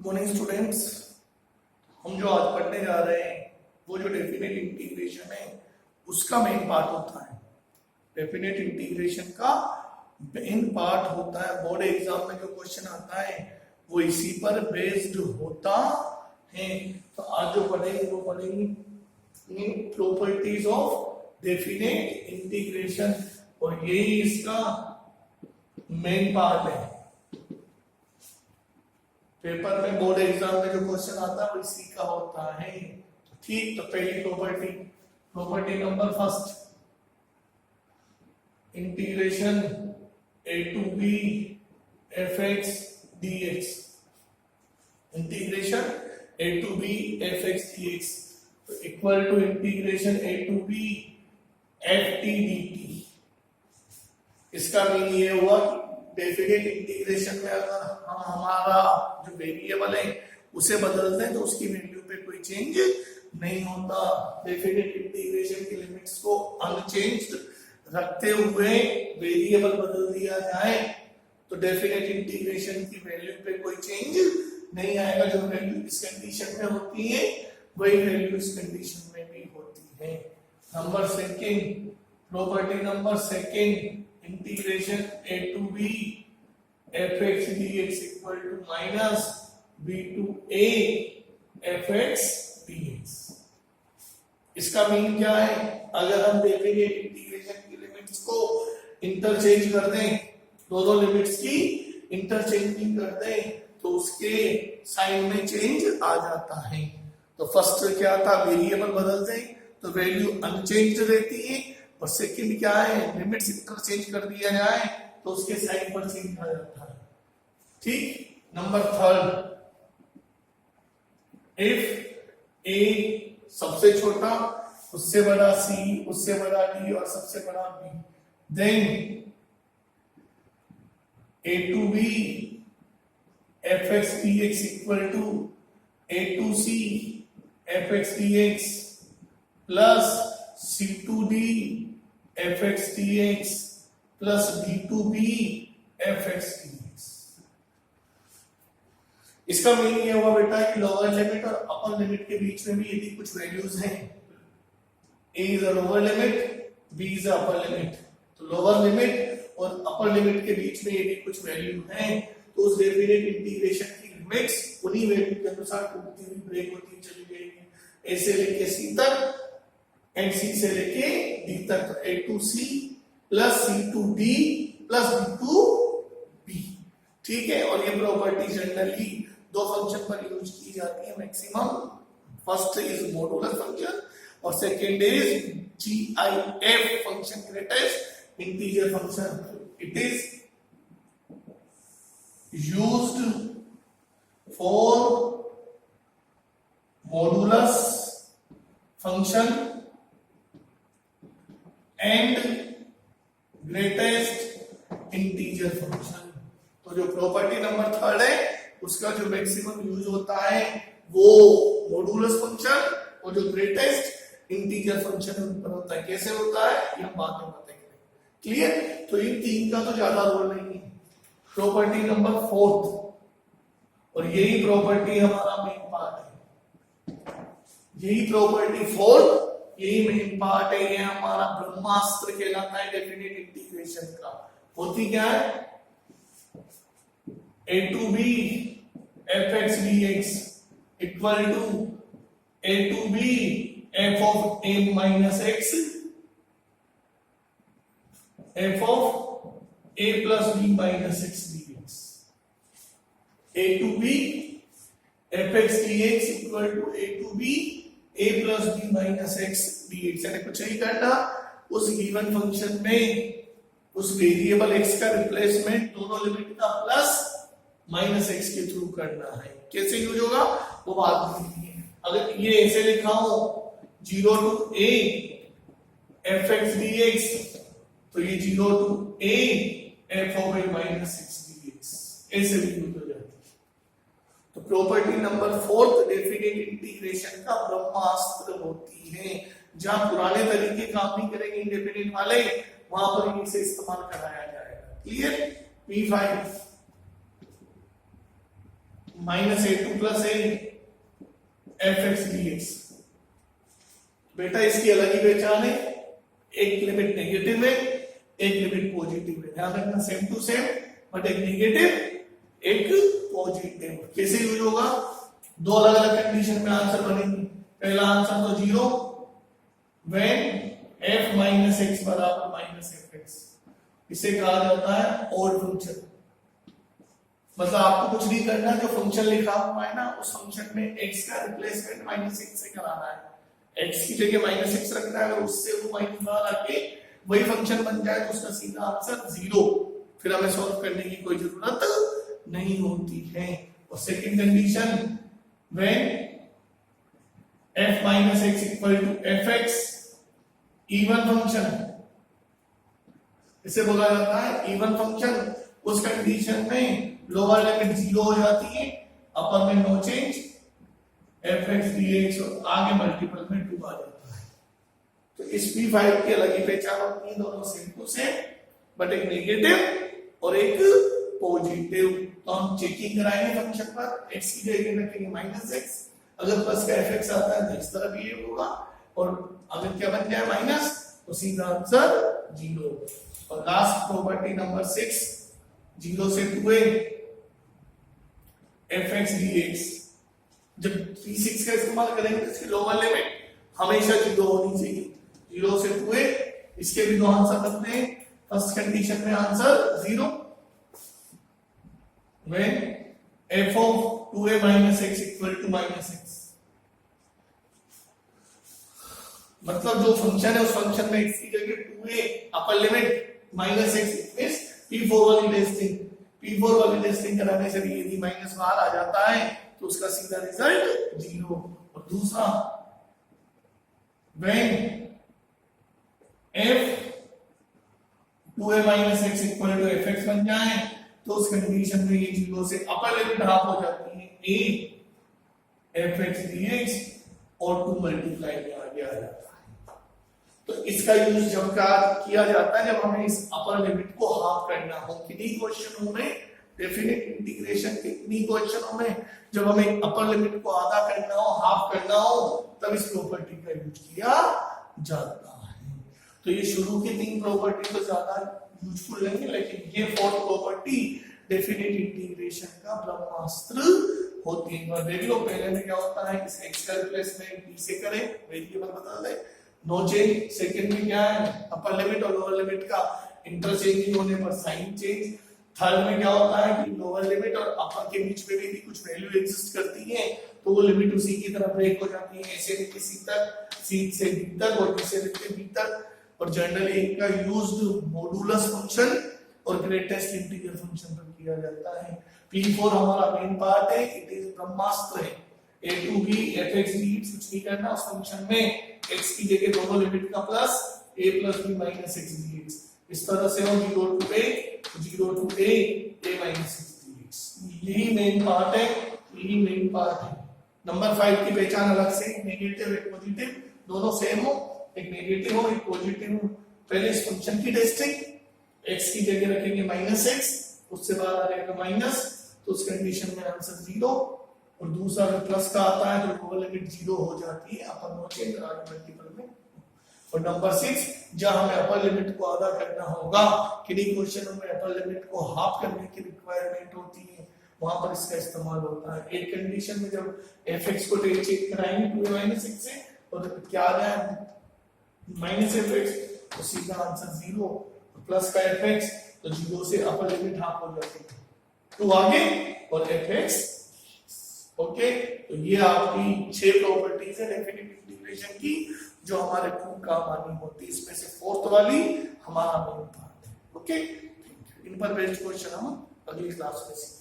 Good morning students. हम जो आज पढ़ने जा रहे हैं वो जो डेफिनेट इंटीग्रेशन है उसका मेन पार्ट होता है। डेफिनेट इंटीग्रेशन का मेन पार्ट होता है। बोर्ड एग्जाम में जो क्वेश्चन आता है वो इसी पर बेस्ड होता है। तो आज जो पढ़ेंगे वो पढ़ेंगे प्रॉपर्टीज ऑफ डेफिनेट इंटीग्रेशन और यही इसका मेन पार्ट है। पेपर में बोर्ड एग्जाम में जो क्वेश्चन आता है वो इसी का होता है। ठीक, तो पहली property number first, integration a to b fx dx। Integration a to b fx dx तो equal to integration a to b ft dt। इसका मीनिंग ये हुआ कि डेफिनेट इंटीग्रेशन में अगर हम हमारा जो वेरिएबल है उसे बदलते हैं तो उसकी वैल्यू पे कोई चेंज नहीं होता। डेफिनेट इंटीग्रेशन की लिमिट्स को अनचेंज्ड रखते हुए वेरिएबल बदल दिया जाए तो डेफिनेट इंटीग्रेशन की वैल्यू पे कोई चेंज नहीं आएगा। जो वैल्यू इस कंडीशन में होती है वही वैल्यू इस कंडीशन में भी होती है। Number second, property number second, integration a to b fx dx equal to minus b to a fx dx। इसका मीनिंग क्या है? अगर हम डेफिनेट इंटीग्रेशन की लिमिट्स को इंटरचेंज कर दें, दोनों लिमिट्स की इंटरचेंजिंग कर दें तो उसके साइन में चेंज आ जाता है। तो फर्स्ट क्या था, वेरिएबल बदल दें तो वैल्यू अनचेंज्ड रहती है, और सेकंड क्या है, लिमिट्स इंटरचेंज कर दिया जाए तो उसके साइन पर चेंज आ जाता है। ठीक, नंबर थर्ड, इफ ए सबसे छोटा, उससे बड़ा सी, उससे बड़ा डी और सबसे बड़ा B, then a to b fx dx equal to a to c fx dx plus c to d fx dx plus d to b fx dx। इसका मीनिंग ये हुआ बेटा कि लोअर लिमिट और अपर लिमिट के बीच में भी यदि कुछ वैल्यूज हैं, a is a lower limit, b is a upper limit, तो लोअर लिमिट और अपर लिमिट के बीच में यदि कुछ वैल्यू है तो उस डेफिनेट इंटीग्रेशन की लिमिट्स उन्हीं वैल्यू के अनुसार टूटती हुई ब्रेक होती चली जाएगी। a से लेके c तक एंड c से लेके d तक, तो a to c plus c to d plus d to b। ठीक है, और ये प्रॉपर्टी जनरली दो फंक्शन पर यूज की जाती है maximum. First is modulus function और second is GIF function, greatest integer function. It is used for modulus function and greatest integer function. तो जो प्रॉपर्टी नंबर थर्ड है उसका जो मैक्सिमम यूज होता है वो मॉडुलस फंक्शन और जो ग्रेटेस्ट इंटीजर फंक्शन उन पर होता है। कैसे होता है ये हम बाद में बातें करेंगे। क्लियर? तो इन तीन का तो ज्यादा रोल नहीं है। प्रॉपर्टी नंबर फोर्थ, और यही प्रॉपर्टी हमारा मेन पार्ट है, यही प्रॉपर्टी फोर्थ, यही मेन पार्ट है, ये हमारा ब्रह्मास्त्र कहलाता है डेफिनेट इंटीग्रेशन का। होती क्या है, a to b fx dx equal to a to b f of a minus x f of a plus b minus x dx। a to b fx dx equal to a to b a plus b minus x dx। यानी कुछ नहीं करना, उस given function में उस variable x का replacement दोनों limit का प्लस माइनस x के थ्रू करना है। कैसे यूज होगा वो बात नहीं है। अगर ये ऐसे लिखा हो 0 to a fx dx तो ये 0 to a f of a minus x dx ऐसे भी यूज हो जाती है। तो property number fourth definite integration का ब्रह्मास्त्र होती है। जहां पुराने तरीके काम नहीं करेंगे इंडेफिनेट वाले, वहां पर इसे इस्तेमाल कराया जाएगा। Clear? P5 minus a2 plus a fx dx। बेटा इसकी अलग ही पहचान है, एक लिमिट नेगेटिव है, एक लिमिट पॉजिटिव है। ध्यान रखना सेम टू सेम, बट एक नेगेटिव एक पॉजिटिव। कैसे यूज होगा? दो अलग अलग कंडीशन में आंसर बनेंगे। पहला आंसर तो 0 व्हेन f माइनस एक्स बराबर माइनस एफ एक्स। इसे कहा जाता है ऑड फंक्शन। मतलब आपको कुछ नहीं करना, जो फंक्शन लिखा हुआ है ना उस फंक्शन में x का रिप्लेसमेंट माइनस एक्स से कराना है। x की जगह माइनस एक्स रखना है, अगर उससे वो माइनस बाहर आके वही फंक्शन बन जाए तो उसका सीधा आंसर 0। फिर हमें सॉल्व करने की कोई जरूरत नहीं होती है। और second condition when f minus x equal to fx even function, इसे बोला जाता है इवन फंक्शन। उस कंडीशन में लोअर लिमिट 0 हो जाती है, अपर में नो चेंज fx dx और आगे मल्टीपल में 2 आ जाता है। तो इस p5 की अलग ही पहचान होती है, दोनों सेम टू सेम, बट एक नेगेटिव और एक पॉजिटिव। तो हम चेकिंग कराएंगे फंक्शन पर, x की जगह रखेंगे माइनस एक्स, अगर प्लस का fx आता है तो इस तरह भी होगा, और अगर क्या बन जाए माइनस तो सीधा आंसर 0। और लास्ट प्रॉपर्टी नंबर 6, 0 से 2a fx dx। जब p6 का इस्तेमाल करेंगे तो इसकी लोअर लिमिट हमेशा 0 होनी चाहिए। 0 से 2a, इसके भी दो आंसर बनते हैं। फर्स्ट कंडीशन में answer 0 when f of 2a minus x equal to minus x। मतलब जो फंक्शन है उस फंक्शन में x की जगह 2a upper limit minus x is p4 वाली टेस्टिंग। p4 वाली टेस्टिंग कराने से भी यदि माइनस बाहर आ जाता है तो उसका सीधा रिजल्ट 0। और दूसरा when f 2a minus x equal to fx बन जाए तो उस कंडीशन में ये 0 से अपर लिमिट हाफ हो जाती है a fx dx और 2 मल्टीप्लाई में आगे आ जाता है। तो इसका यूज जब किया जाता है जब हमें इस अपर लिमिट को हाफ करना हो। किन्हीं क्वेश्चनों में डेफिनेट इंटीग्रेशन के किन्हीं क्वेश्चनों में जब हमें अपर लिमिट को आधा करना हो, हाफ करना हो, तब इस प्रॉपर्टी का यूज किया जाता है। तो ये शुरू की 3 प्रॉपर्टी तो ज्यादा यूजफुल नहीं है, लेकिन ये 4th प्रॉपर्टी डेफिनेट इंटीग्रेशन का ब्रह्मास्त्र होती है। और देख लो पहले में क्या होता है, इस x का रिप्लेसमेंट b से करें, वेरिएबल बदल दे, नो चेंज। सेकंड में क्या है, अपर लिमिट और लोअर लिमिट का इंटरचेंजिंग होने पर साइन चेंज। थर्ड में क्या होता है कि लोअर लिमिट और अपर के बीच में भी कुछ वैल्यू एग्जिस्ट करती है तो वो लिमिट उसी की तरह ब्रेक हो जाती है, ऐसे लेके सी तक, सी से डी तक और ऐसे लेके बी तक। और जनरली इनका यूज्ड मॉडुलस फंक्शन और ग्रेटेस्ट इंटीजर फंक्शन पर किया जाता है। p4 हमारा मेन पार्ट है, इट इज ब्रह्मास्त्र है। a to b fx dx कुछ नहीं करना, उस फंक्शन में x की जगह दोनों लिमिट का plus a plus b minus x dx। इस तरह से हो 0 to a minus x dx। यही मेन पार्ट है, यही मेन पार्ट है। नंबर 5 की पहचान अलग से, नेगेटिव एक पॉजिटिव, दोनों सेम हो, एक नेगेटिव हो एक पॉजिटिव हो। पहले इस फंक्शन की टेस्टिंग, x की जगह रखेंगे माइनस एक्स, उससे बाहर आ जाएगा माइनस, तो उस कंडीशन में आंसर 0। और दूसरा अगर प्लस का आता है तो लोअर लिमिट 0 हो जाती है, अपर नो चेंज और आगे मल्टीपल में। और नंबर 6, जहां हमें अपर लिमिट को आधा करना होगा, किन्हीं क्वेश्चनों में अपर लिमिट को हाफ करने की रिक्वायरमेंट होती है, वहां पर इसका इस्तेमाल होता है। एक कंडीशन में जब fx को चेक कराएंगे 2a minus x से और क्या आ जाए माइनस fx, तो सीधा आंसर 0। प्लस का fx तो 0 से अपर लिमिट हाफ हो जाती है, 2 आगे और fx। ओके, तो ये आपकी 6 प्रॉपर्टीज है डेफिनेट इंटीग्रेशन की जो हमारे खूब काम आनी होती है। इसमें से 4th वाली हमारा मेन पार्ट है। ओके, इन पर बेस्ड क्वेश्चन हम अगली क्लास में सीखेंगे।